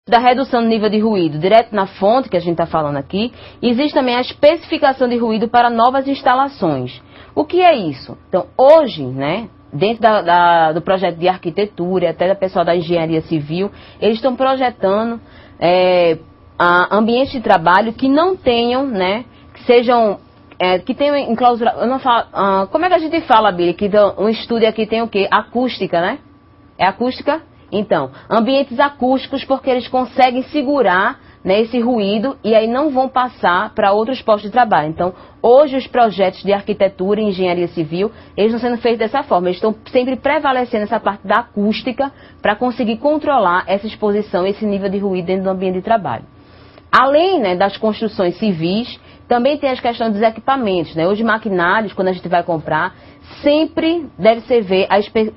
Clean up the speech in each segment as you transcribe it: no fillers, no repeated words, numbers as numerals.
da redução do nível de ruído direto na fonte, que a gente está falando aqui, existe também a especificação de ruído para novas instalações. O que é isso? Então, hoje, né, dentro do projeto de arquitetura e até da pessoal da engenharia civil, eles estão projetando ambientes de trabalho que não tenham, né, que sejam, que tenham enclausurado, eu não falo, como é que a gente fala, Billy, que um estúdio aqui tem o quê? Acústica, né? É acústica? Então, ambientes acústicos, porque eles conseguem segurar, né, esse ruído e aí não vão passar para outros postos de trabalho. Então, hoje os projetos de arquitetura e engenharia civil, eles estão sendo feitos dessa forma. Eles estão sempre prevalecendo essa parte da acústica para conseguir controlar essa exposição, esse nível de ruído dentro do ambiente de trabalho. Além, né, das construções civis, também tem as questões dos equipamentos, né? Hoje, maquinários, quando a gente vai comprar, sempre deve ser ver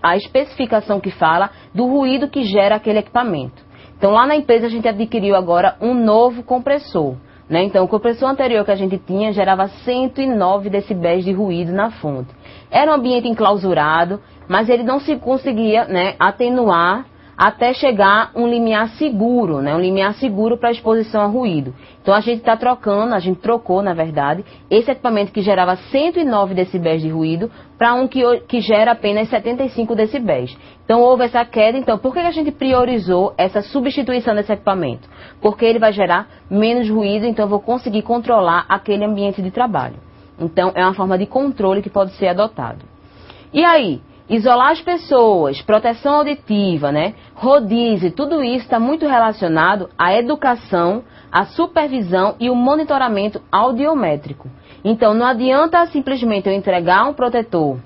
a especificação que fala do ruído que gera aquele equipamento. Então, lá na empresa, a gente adquiriu agora um novo compressor, né? Então, o compressor anterior que a gente tinha gerava 109 decibéis de ruído na fonte. Era um ambiente enclausurado, mas ele não se conseguia, né, atenuar até chegar um limiar seguro, né? Um limiar seguro para exposição a ruído. Então a gente está trocando, a gente trocou, na verdade, esse equipamento que gerava 109 decibéis de ruído para um que gera apenas 75 decibéis. Então houve essa queda. Então por que a gente priorizou essa substituição desse equipamento? Porque ele vai gerar menos ruído, então eu vou conseguir controlar aquele ambiente de trabalho. Então é uma forma de controle que pode ser adotado. E aí? Isolar as pessoas, proteção auditiva, né? Rodízio, tudo isso está muito relacionado à educação, à supervisão e o monitoramento audiométrico. Então, não adianta simplesmente eu entregar um protetor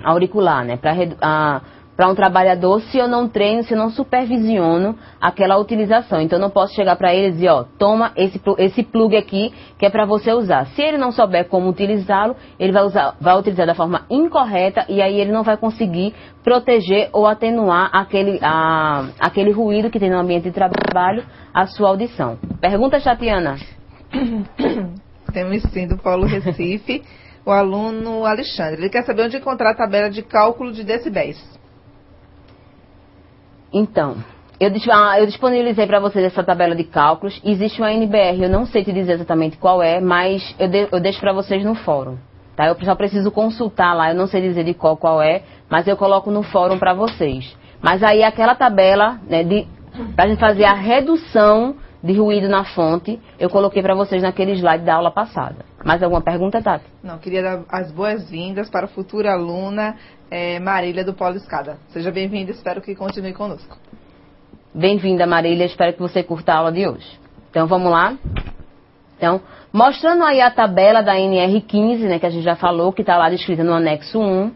auricular, né, para um trabalhador se eu não treino, se eu não supervisiono aquela utilização. Então, eu não posso chegar para ele e dizer, ó, toma esse plug aqui que é para você usar. Se ele não souber como utilizá-lo, ele vai utilizar da forma incorreta e aí ele não vai conseguir proteger ou atenuar aquele ruído que tem no ambiente de trabalho, a sua audição. Pergunta, Tatiana. Temos sim do Polo Recife, o aluno Alexandre. Ele quer saber onde encontrar a tabela de cálculo de decibéis. Então, eu disponibilizei para vocês essa tabela de cálculos. Existe uma NBR, eu não sei te dizer exatamente qual é, mas eu deixo para vocês no fórum. Tá? Eu só preciso consultar lá, eu não sei dizer de qual é, mas eu coloco no fórum para vocês. Mas aí aquela tabela, né, para a gente fazer a redução de ruído na fonte, eu coloquei para vocês naquele slide da aula passada. Mais alguma pergunta, Tati? Não, queria dar as boas-vindas para a futura aluna Marília do Polo Escada. Seja bem-vinda, espero que continue conosco. Bem-vinda, Marília, espero que você curta a aula de hoje. Então, vamos lá? Então, mostrando aí a tabela da NR15, né, que a gente já falou, que está lá descrita no anexo 1.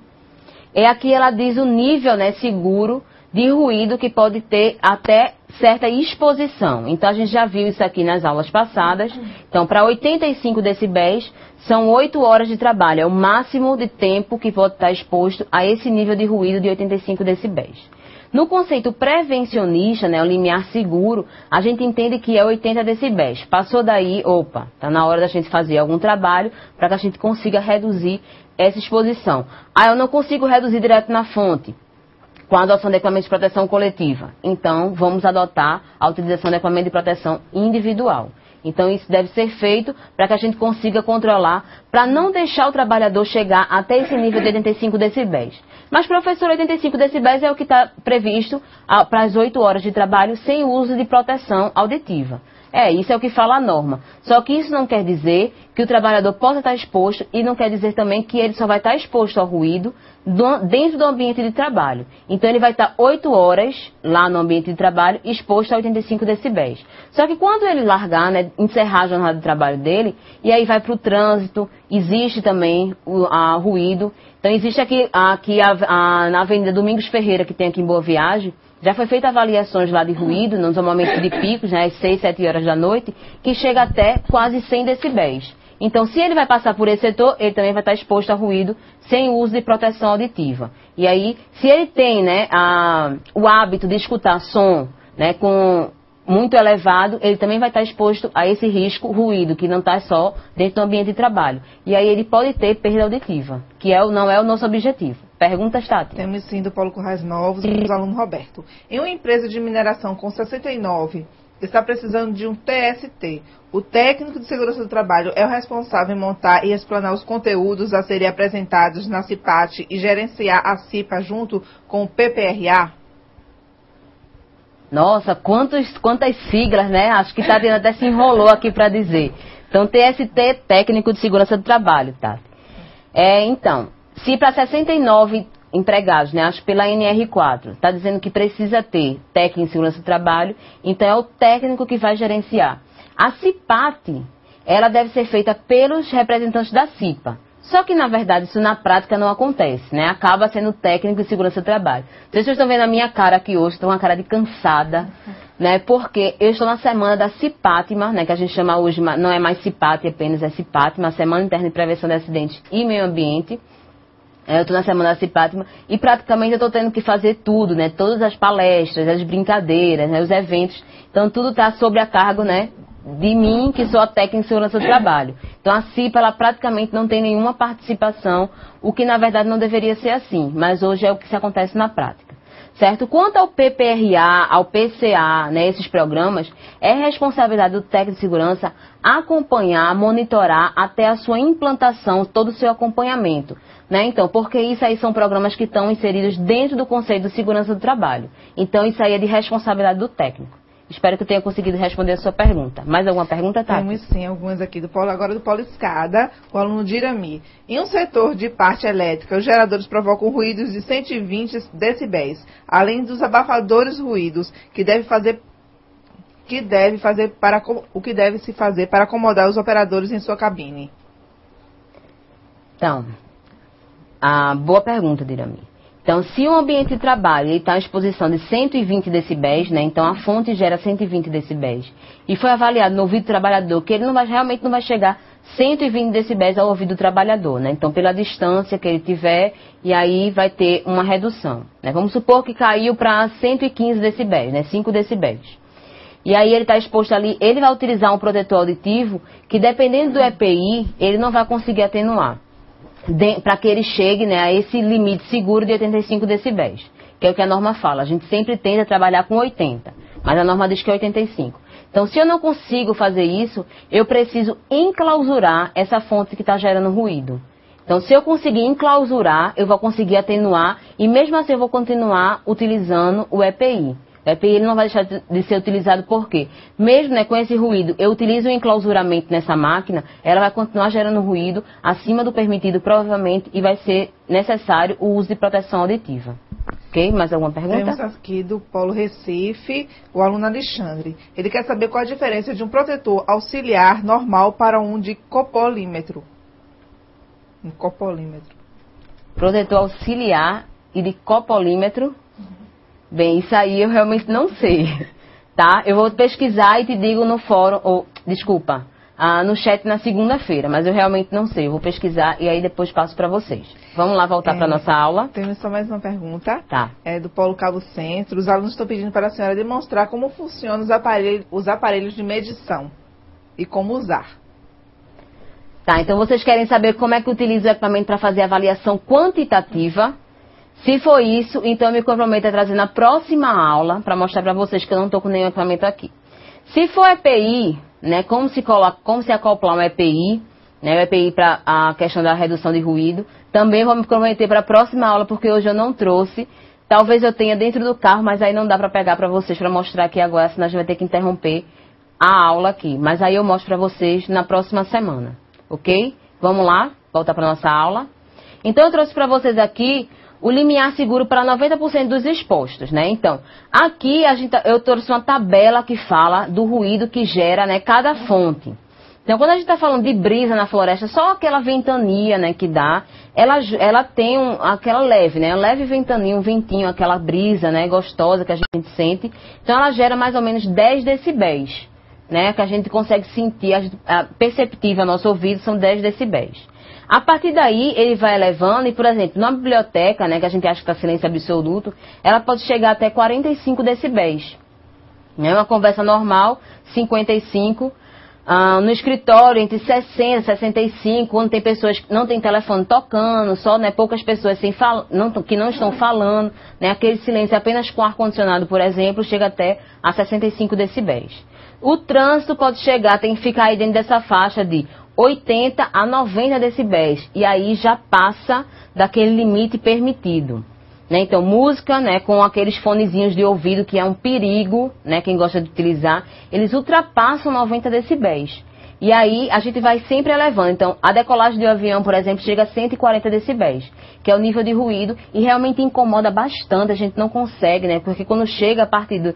Aqui ela diz o nível, né, seguro de ruído que pode ter até certa exposição. Então, a gente já viu isso aqui nas aulas passadas. Então, para 85 decibéis, são 8 horas de trabalho. É o máximo de tempo que pode estar exposto a esse nível de ruído de 85 decibéis. No conceito prevencionista, né, o limiar seguro, a gente entende que é 80 decibéis. Passou daí, opa, está na hora da gente fazer algum trabalho para que a gente consiga reduzir essa exposição. Eu não consigo reduzir direto na fonte com a adoção de equipamentos de proteção coletiva. Então, vamos adotar a utilização de equipamento de proteção individual. Então, isso deve ser feito para que a gente consiga controlar, para não deixar o trabalhador chegar até esse nível de 85 decibéis. Mas, professor, 85 decibéis é o que está previsto para as 8 horas de trabalho sem uso de proteção auditiva. Isso é o que fala a norma. Só que isso não quer dizer que o trabalhador possa estar exposto e não quer dizer também que ele só vai estar exposto ao ruído dentro do ambiente de trabalho. Então, ele vai estar 8 horas lá no ambiente de trabalho exposto a 85 decibéis. Só que quando ele largar, né, encerrar a jornada de trabalho dele, e aí vai para o trânsito, existe também o ruído. Então, existe aqui na Avenida Domingos Ferreira, que tem aqui em Boa Viagem, já foi feita avaliações lá de ruído, nos momentos de picos, né, às 6, 7 horas da noite, que chega até quase 100 decibéis. Então, se ele vai passar por esse setor, ele também vai estar exposto a ruído sem uso de proteção auditiva. E aí, se ele tem, né, o hábito de escutar som, né, muito elevado, ele também vai estar exposto a esse risco ruído, que não está só dentro do ambiente de trabalho. E aí ele pode ter perda auditiva, que não é o nosso objetivo. Perguntas, Tati? Temos sim do Polo Currais Novos, do aluno Roberto. Em uma empresa de mineração com 69 está precisando de um TST. O técnico de segurança do trabalho é o responsável em montar e explanar os conteúdos a serem apresentados na CIPAT e gerenciar a CIPA junto com o PPRA? Nossa, quantas siglas, né? Acho que Tatiana até se enrolou aqui para dizer. Então, TST, Técnico de Segurança do Trabalho, tá? Então, se para 69 empregados, né? Acho que pela NR4, está dizendo que precisa ter técnico de segurança do trabalho, então é o técnico que vai gerenciar. A CIPAT, ela deve ser feita pelos representantes da CIPA. Só que, na verdade, isso na prática não acontece, né? Acaba sendo técnico de segurança do trabalho. Não sei se vocês estão vendo a minha cara aqui hoje, estou com uma cara de cansada, né? Porque eu estou na semana da CIPATMA, né? Que a gente chama hoje, não é mais CIPAT, apenas é CIPATMA, Semana Interna de Prevenção de Acidentes e Meio Ambiente. Eu estou na semana da CIPATMA e praticamente eu estou tendo que fazer tudo, né? Todas as palestras, as brincadeiras, né? Os eventos. Então, tudo está sob a cargo, né? De mim, que sou a técnica de segurança do trabalho. Então, a CIPA, ela praticamente não tem nenhuma participação, o que, na verdade, não deveria ser assim. Mas hoje é o que se acontece na prática. Certo? Quanto ao PPRA, ao PCA, né, esses programas, é responsabilidade do técnico de segurança acompanhar, monitorar até a sua implantação, todo o seu acompanhamento. Né? Então, porque isso aí são programas que estão inseridos dentro do conceito de segurança do trabalho. Então, isso aí é de responsabilidade do técnico. Espero que eu tenha conseguido responder a sua pergunta. Mais alguma pergunta, Tati? Temos sim, algumas aqui do Polo, agora do Polo Escada, o aluno Dirami. Em um setor de parte elétrica, os geradores provocam ruídos de 120 decibéis, além dos abafadores ruídos, o que deve se fazer para acomodar os operadores em sua cabine? Então, boa pergunta, Dirami. Então, se um ambiente de trabalho está em exposição de 120 decibéis, né, então a fonte gera 120 decibéis, e foi avaliado no ouvido do trabalhador que ele realmente não vai chegar 120 decibéis ao ouvido do trabalhador, né, então pela distância que ele tiver, e aí vai ter uma redução. Né, vamos supor que caiu para 115 decibéis, né, 5 decibéis. E aí ele está exposto ali, ele vai utilizar um protetor auditivo que, dependendo do EPI, ele não vai conseguir atenuar. Para que ele chegue, né, a esse limite seguro de 85 decibéis, que é o que a norma fala. A gente sempre tenta trabalhar com 80, mas a norma diz que é 85. Então, se eu não consigo fazer isso, eu preciso enclausurar essa fonte que está gerando ruído. Então, se eu conseguir enclausurar, eu vou conseguir atenuar e mesmo assim eu vou continuar utilizando o EPI. O EPI ele não vai deixar de ser utilizado por quê? Mesmo, né, com esse ruído, eu utilizo o enclausuramento nessa máquina, ela vai continuar gerando ruído acima do permitido, provavelmente, e vai ser necessário o uso de proteção auditiva. Ok? Mais alguma pergunta? Temos aqui do Polo Recife, o aluno Alexandre. Ele quer saber qual a diferença de um protetor auxiliar normal para um de copolímetro. Um copolímetro. Protetor auxiliar e de copolímetro. Bem, isso aí eu realmente não sei, tá? Eu vou pesquisar e te digo no fórum, no chat na segunda-feira, mas eu realmente não sei. Eu vou pesquisar e aí depois passo para vocês. Vamos lá voltar para nossa aula? Temos só mais uma pergunta. Tá. É do Polo Cabo Centro. Os alunos estão pedindo para a senhora demonstrar como funcionam os aparelhos de medição e como usar. Tá, então vocês querem saber como é que utiliza o equipamento para fazer avaliação quantitativa? Se for isso, então eu me comprometo a trazer na próxima aula, para mostrar para vocês que eu não estou com nenhum equipamento aqui. Se for EPI, né, como se acoplar um EPI, né, o EPI para a questão da redução de ruído, também vou me comprometer para a próxima aula, porque hoje eu não trouxe. Talvez eu tenha dentro do carro, mas aí não dá para pegar para vocês, para mostrar aqui agora, senão a gente vai ter que interromper a aula aqui. Mas aí eu mostro para vocês na próxima semana, ok? Vamos lá, voltar para a nossa aula. Então eu trouxe para vocês aqui o limiar seguro para 90% dos expostos, né? Então, aqui eu trouxe uma tabela que fala do ruído que gera, né, cada fonte. Então, quando a gente está falando de brisa na floresta, só aquela ventania, né, que dá, ela tem aquela leve, né, uma leve ventania, um ventinho, aquela brisa, né, gostosa que a gente sente. Então, ela gera mais ou menos 10 decibéis, né, que a gente consegue sentir, a perceptível ao nosso ouvido são 10 decibéis. A partir daí, ele vai elevando e, por exemplo, na biblioteca, né, que a gente acha que está silêncio absoluto, ela pode chegar até 45 decibéis. Né, uma conversa normal, 55. No escritório, entre 60 e 65, quando tem pessoas que não tem telefone tocando, só, né, poucas pessoas que não estão falando, né, aquele silêncio apenas com ar-condicionado, por exemplo, chega até a 65 decibéis. O trânsito pode chegar, tem que ficar aí dentro dessa faixa de 80 a 90 decibéis. E aí já passa daquele limite permitido. Né? Então, música, né, com aqueles fonezinhos de ouvido, que é um perigo, né, quem gosta de utilizar, eles ultrapassam 90 decibéis. E aí a gente vai sempre elevando. Então, a decolagem de um avião, por exemplo, chega a 140 decibéis, que é o nível de ruído, e realmente incomoda bastante, a gente não consegue, né, porque quando chega a partir do